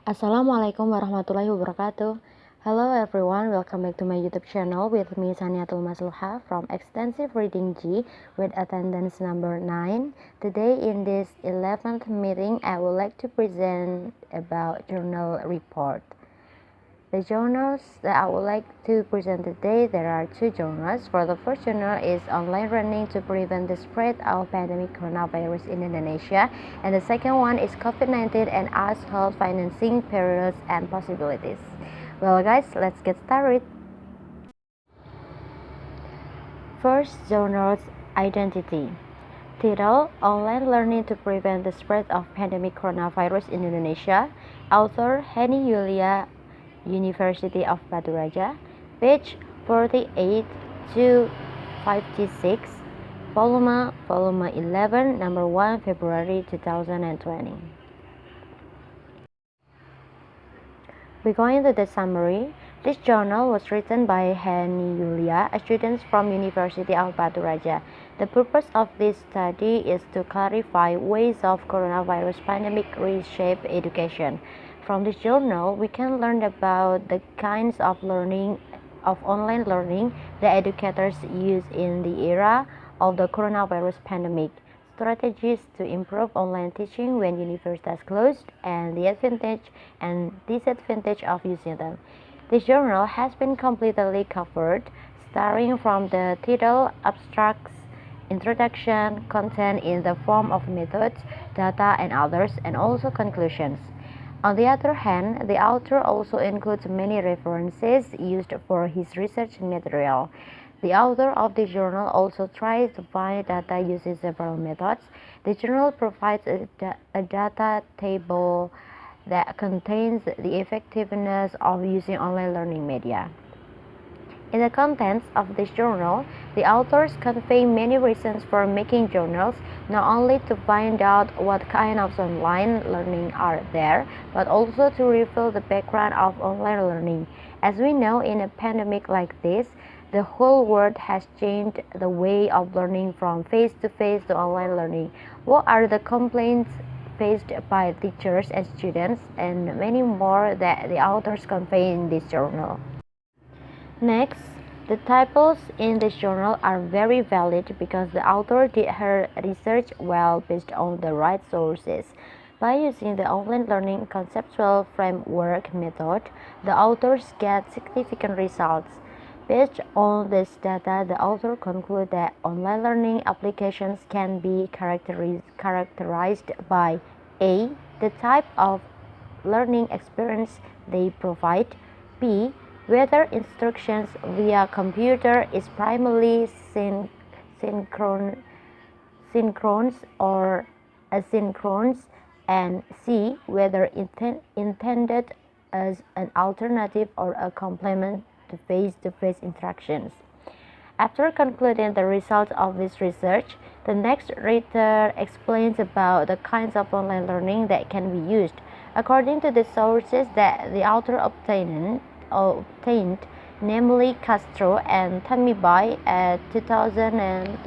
Assalamualaikum warahmatullahi wabarakatuh. Hello everyone, welcome back to my YouTube channel with me SANIATUL MASLUCHA from Extensive Reading G with attendance number 9. Today in this 11th meeting, I would like to present about journal report. The journals that I would like to present today, there are two journals. For the first journal is Online Learning to Prevent the Spread of Pandemic Coronavirus in Indonesia, and the second one is COVID-19 and Household Financing Perils and Possibilities. Well guys, let's get started. First, journal's identity. Title: Online Learning to Prevent the Spread of Pandemic Coronavirus in Indonesia. Author: Heni Yulia, University of Batu Raja, page 48 to 56, volume 11, number 1, February 2020. We go into the summary. This journal was written by Heni Yulia, a student from University of Batu Raja. The purpose of this study is to clarify ways of coronavirus pandemic reshape education. From this journal, we can learn about the kinds of online learning that educators use in the era of the coronavirus pandemic, strategies to improve online teaching when universities closed, and the advantage and disadvantage of using them. This journal has been completely covered, starting from the title, abstracts, introduction, content in the form of methods, data, and others, and also conclusions. On the other hand, the author also includes many references used for his research material. The author of the journal also tries to find data using several methods. The journal provides a data table that contains the effectiveness of using online learning media. In the contents of this journal, the authors convey many reasons for making journals, not only to find out what kind of online learning are there, but also to reveal the background of online learning. As we know, in a pandemic like this, the whole world has changed the way of learning from face-to-face to online learning. What are the complaints faced by teachers and students, and many more that the authors convey in this journal. Next, the titles in this journal are very valid because the author did her research well based on the right sources. By using the online learning conceptual framework method, the authors get significant results. Based on this data, the author concludes that online learning applications can be characterized by A. The type of learning experience they provide, B. Whether instructions via computer is primarily synchronous or asynchronous, and C. Whether intended as an alternative or a complement to face-to-face instructions. After concluding the results of this research, the next writer explains about the kinds of online learning that can be used. According to the sources that the author obtained, namely Castro and Tamibai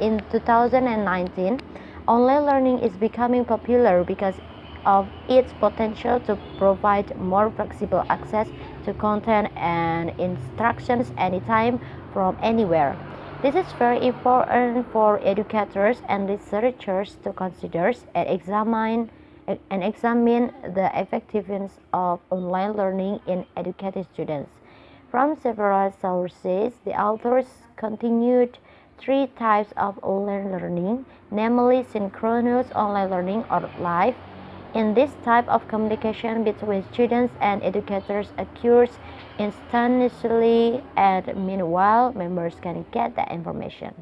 in 2019, online learning is becoming popular because of its potential to provide more flexible access to content and instructions anytime from anywhere. This is very important for educators and researchers to consider and examine the effectiveness of online learning in educating students. From several sources, the authors continued three types of online learning, namely synchronous online learning or live. In this type of communication between students and educators occurs instantaneously, and meanwhile, members can get the information.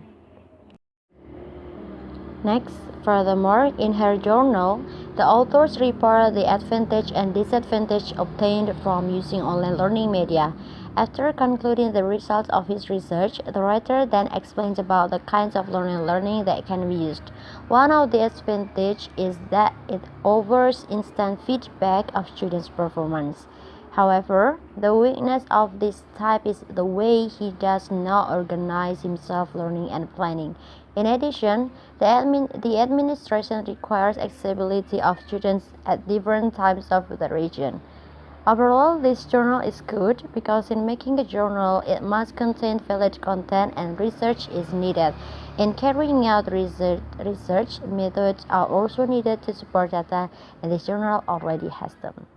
Next, furthermore, in her journal, the authors report the advantage and disadvantage obtained from using online learning media. After concluding the results of his research, the writer then explains about the kinds of learning that can be used. One of the advantages is that it offers instant feedback of students' performance. However, the weakness of this type is the way he does not organize himself learning and planning. In addition, the administration requires accessibility of students at different times of the region. Overall, this journal is good because in making a journal, it must contain valid content and research is needed. In carrying out research methods are also needed to support data, and this journal already has them.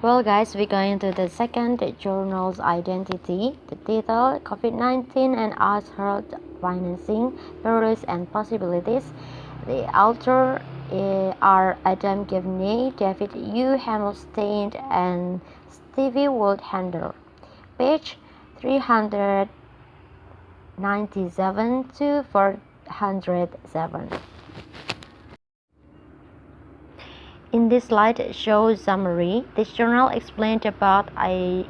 Well guys, we go into the second journal's identity. The title, COVID-19 and Us Health Financing, Barriers and Possibilities. The author are Adam Givney, David U. Hammerstein, and Stevie Woldhandler. Page 397 to 407. In this slide shows summary. This journal explained about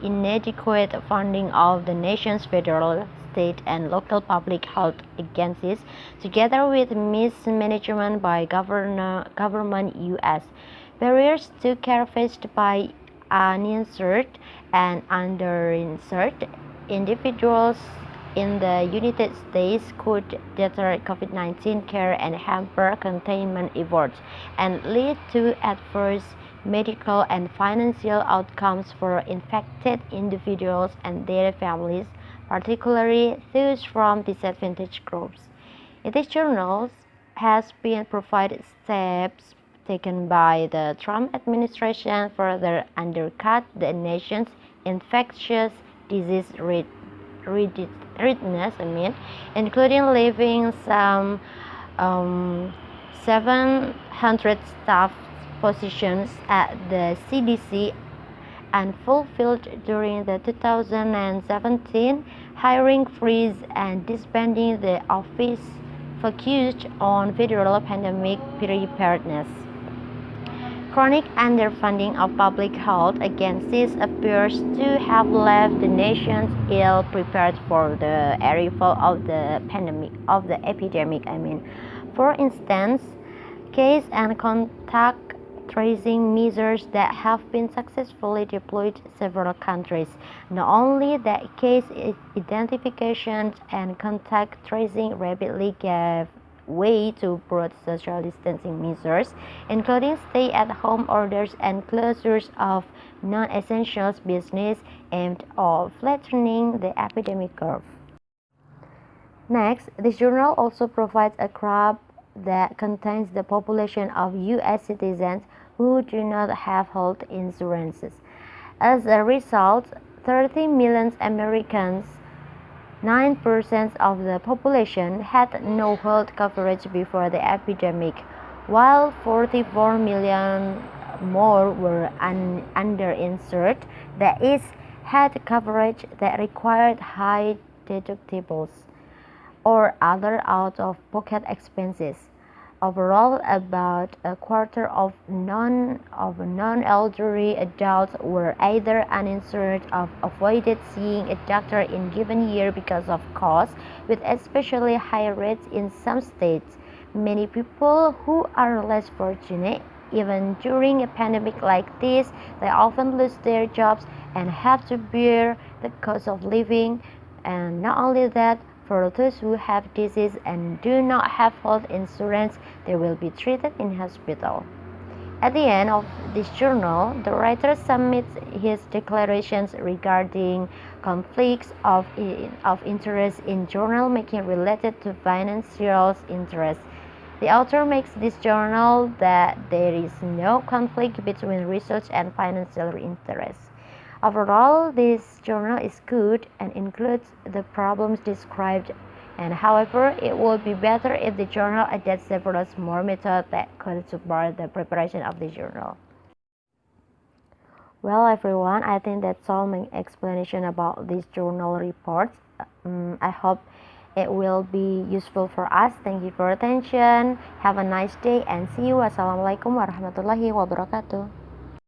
inadequate funding of the nation's federal, state, and local public health agencies, together with mismanagement by government U.S. barriers to care faced by uninsured and underinsured individuals in the United States could deter COVID-19 care and hamper containment efforts and lead to adverse medical and financial outcomes for infected individuals and their families, particularly those from disadvantaged groups. In this journal has been provided steps taken by the Trump administration further undercut the nation's infectious disease readiness, including leaving some 700 staff positions at the CDC unfulfilled during the 2017 hiring freeze and disbanding the office focused on federal pandemic preparedness. Chronic underfunding of public health agencies appears to have left the nation ill prepared for the arrival of the epidemic. For instance, case and contact tracing measures that have been successfully deployed in several countries. Not only that, case identification and contact tracing rapidly gave way to broad social distancing measures, including stay-at-home orders and closures of non-essential business aimed at flattening the epidemic curve. Next, this journal also provides a graph that contains the population of U.S. citizens who do not have health insurances. As a result, 30 million Americans, 9% of the population, had no health coverage before the epidemic, while 44 million more were underinsured, that is, had coverage that required high deductibles or other out-of-pocket expenses. Overall, about a quarter of non-elderly adults were either uninsured or avoided seeing a doctor in a given year because of costs, with especially high rates in some states. Many people who are less fortunate, even during a pandemic like this, they often lose their jobs and have to bear the cost of living. And not only that, for those who have disease and do not have health insurance, they will be treated in hospital. At the end of this journal, the writer submits his declarations regarding conflicts of interest in journal making related to financial interests. The author makes this journal that there is no conflict between research and financial interests. Overall, this journal is good and includes the problems described, and however, it would be better if the journal adds several more methods that could support the preparation of the journal. Well, everyone, I think that's all my explanation about this journal reports. I hope it will be useful for us. Thank you for your attention. Have a nice day and see you. Wassalamualaikum warahmatullahi wabarakatuh.